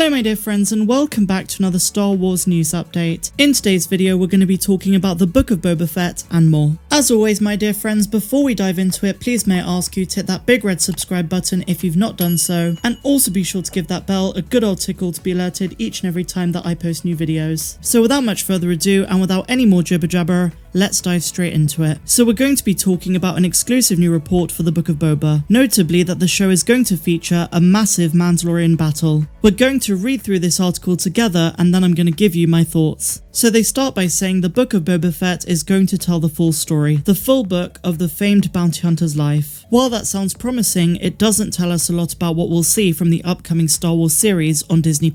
Hello my dear friends and welcome back to another Star Wars news update. In today's video we're going to be talking about the Book of Boba Fett and more. As always my dear friends, before we dive into it, please may I ask you to hit that big red subscribe button if you've not done so, and also be sure to give that bell a good old tickle to be alerted each and every time that I post new videos. So without much further ado and without any more jibber jabber, let's dive straight into it. So we're going to be talking about an exclusive new report for the Book of Boba, notably that the show is going to feature a massive Mandalorian battle. We're going to read through this article together and then I'm going to give you my thoughts. So they start by saying the Book of Boba Fett is going to tell the full story, the full book of the famed bounty hunter's life. While that sounds promising, it doesn't tell us a lot about what we'll see from the upcoming Star Wars series on Disney+.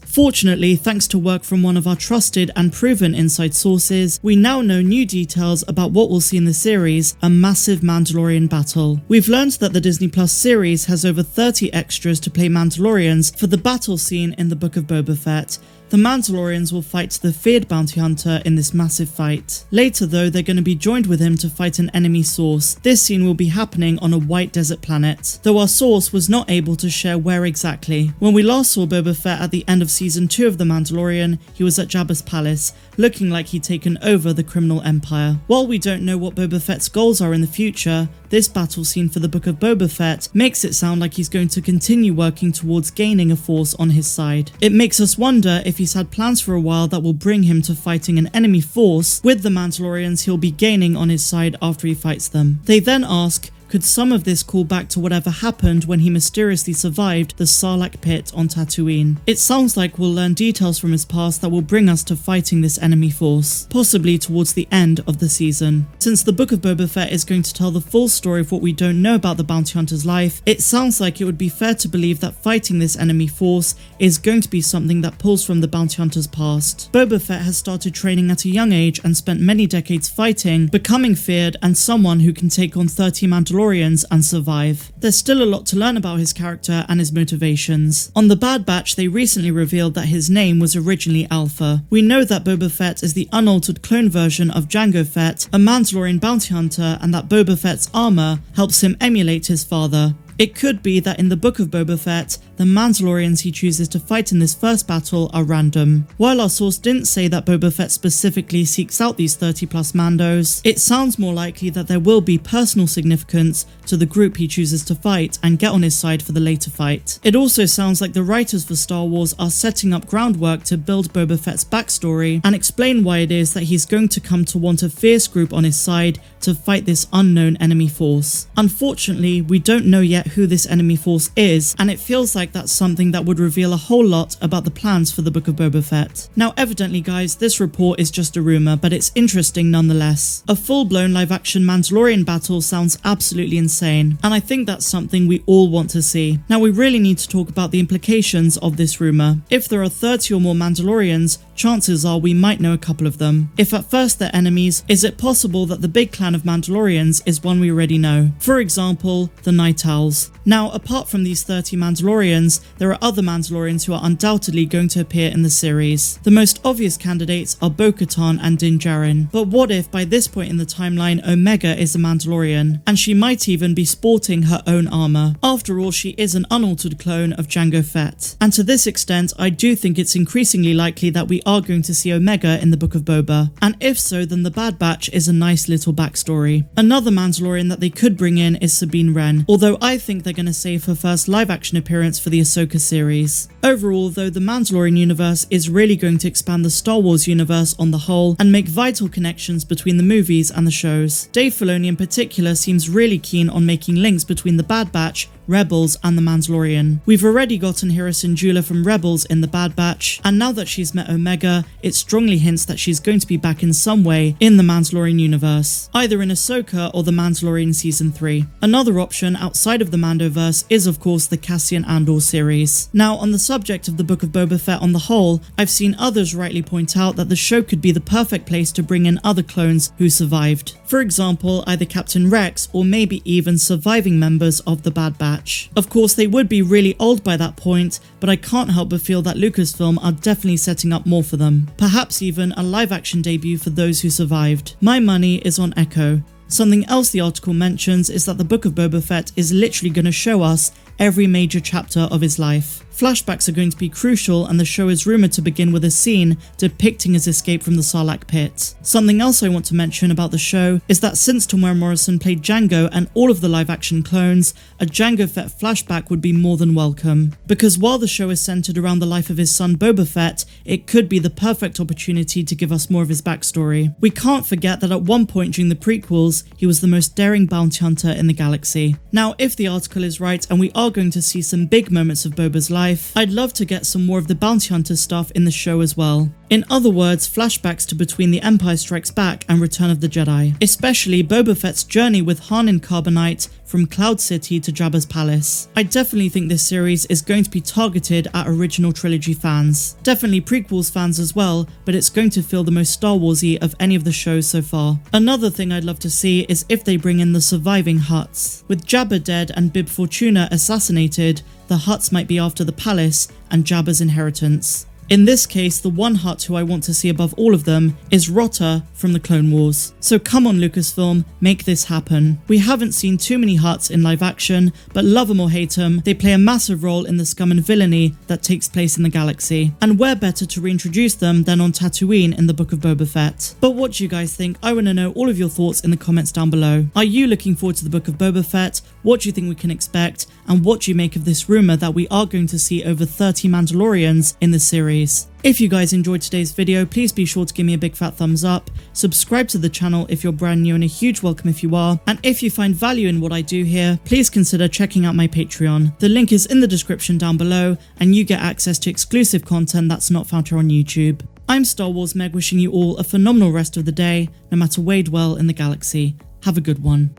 Fortunately, thanks to work from one of our trusted and proven inside sources, we now know new details about what we'll see in the series, a massive Mandalorian battle. We've learned that the Disney Plus series has over 30 extras to play Mandalorians for the battle scene in the Book of Boba Fett. The Mandalorians will fight the feared bounty hunter in this massive fight. Later though, they're going to be joined with him to fight an enemy source. This scene will be happening on a white desert planet, though our source was not able to share where exactly. When we last saw Boba Fett at the end of season 2 of The Mandalorian, he was at Jabba's palace, looking like he'd taken over the criminal empire. While we don't know what Boba Fett's goals are in the future, this battle scene for the Book of Boba Fett makes it sound like he's going to continue working towards gaining a force on his side. It makes us wonder if he's had plans for a while that will bring him to fighting an enemy force with the Mandalorians he'll be gaining on his side after he fights them. They then ask, could some of this call back to whatever happened when he mysteriously survived the Sarlacc pit on Tatooine? It sounds like we'll learn details from his past that will bring us to fighting this enemy force, possibly towards the end of the season. Since the Book of Boba Fett is going to tell the full story of what we don't know about the bounty hunter's life, it sounds like it would be fair to believe that fighting this enemy force is going to be something that pulls from the bounty hunter's past. Boba Fett has started training at a young age and spent many decades fighting, becoming feared and someone who can take on 30 Mandalorians and survive. There's still a lot to learn about his character and his motivations. On the Bad Batch, they recently revealed that his name was originally Alpha. We know that Boba Fett is the unaltered clone version of Jango Fett, a Mandalorian bounty hunter, and that Boba Fett's armor helps him emulate his father. It could be that in the Book of Boba Fett, the Mandalorians he chooses to fight in this first battle are random. While our source didn't say that Boba Fett specifically seeks out these 30 plus Mandos, it sounds more likely that there will be personal significance to the group he chooses to fight and get on his side for the later fight. It also sounds like the writers for Star Wars are setting up groundwork to build Boba Fett's backstory and explain why it is that he's going to come to want a fierce group on his side to fight this unknown enemy force. Unfortunately, we don't know yet who this enemy force is, and it feels like that's something that would reveal a whole lot about the plans for the Book of Boba Fett. Now evidently guys, this report is just a rumour, but it's interesting nonetheless. A full-blown live-action Mandalorian battle sounds absolutely insane, and I think that's something we all want to see. Now we really need to talk about the implications of this rumour. If there are 30 or more Mandalorians, chances are we might know a couple of them. If at first they're enemies, is it possible that the big clan of Mandalorians is one we already know? For example, the Night Owls. Now, apart from these 30 Mandalorians, there are other Mandalorians who are undoubtedly going to appear in the series. The most obvious candidates are Bo-Katan and Djarin. But what if by this point in the timeline Omega is a Mandalorian, and she might even be sporting her own armor? After all, she is an unaltered clone of Jango Fett. And to this extent, I do think it's increasingly likely that we are going to see Omega in the Book of Boba. And if so, then the Bad Batch is a nice little backstory. Another Mandalorian that they could bring in is Sabine Wren, although I think they're going to save her first live-action appearance for the Ahsoka series. Overall, though, the Mandalorian universe is really going to expand the Star Wars universe on the whole and make vital connections between the movies and the shows. Dave Filoni in particular seems really keen on making links between the Bad Batch, Rebels and the Mandalorian. We've already gotten Hera Syndulla from Rebels in the Bad Batch, and now that she's met Omega, it strongly hints that she's going to be back in some way in the Mandalorian universe, either in Ahsoka or the Mandalorian Season 3. Another option outside of the Mando-verse is of course the Cassian Andor series. Now on the subject of the Book of Boba Fett on the whole, I've seen others rightly point out that the show could be the perfect place to bring in other clones who survived. For example, either Captain Rex or maybe even surviving members of the Bad Batch. Of course, they would be really old by that point, but I can't help but feel that Lucasfilm are definitely setting up more for them. Perhaps even a live-action debut for those who survived. My money is on Echo. Something else the article mentions is that the Book of Boba Fett is literally going to show us every major chapter of his life. Flashbacks are going to be crucial, and the show is rumoured to begin with a scene depicting his escape from the Sarlacc pit. Something else I want to mention about the show is that since Temuera Morrison played Jango and all of the live-action clones, a Jango Fett flashback would be more than welcome. Because while the show is centred around the life of his son Boba Fett, it could be the perfect opportunity to give us more of his backstory. We can't forget that at one point during the prequels, he was the most daring bounty hunter in the galaxy. Now, if the article is right and we are going to see some big moments of Boba's life, I'd love to get some more of the bounty hunter stuff in the show as well. In other words, flashbacks to between The Empire Strikes Back and Return of the Jedi, especially Boba Fett's journey with Han in Carbonite from Cloud City to Jabba's palace. I definitely think this series is going to be targeted at original trilogy fans, definitely prequels fans as well, but it's going to feel the most Star Wars-y of any of the shows so far. Another thing I'd love to see is if they bring in the surviving Hutts. With Jabba dead and Bib Fortuna assassinated, the Hutts might be after the palace and Jabba's inheritance. In this case, the one Hutt who I want to see above all of them is Rotta from the Clone Wars. So come on Lucasfilm, make this happen. We haven't seen too many Hutts in live action, but love them or hate them, they play a massive role in the scum and villainy that takes place in the galaxy. And where better to reintroduce them than on Tatooine in the Book of Boba Fett. But what do you guys think? I want to know all of your thoughts in the comments down below. Are you looking forward to the Book of Boba Fett? What do you think we can expect? And what do you make of this rumour that we are going to see over 30 Mandalorians in the series? If you guys enjoyed today's video, please be sure to give me a big fat thumbs up, subscribe to the channel if you're brand new and a huge welcome if you are, and if you find value in what I do here, please consider checking out my Patreon. The link is in the description down below, and you get access to exclusive content that's not found here on YouTube. I'm Star Wars Meg, wishing you all a phenomenal rest of the day, no matter where you dwell in the galaxy. Have a good one.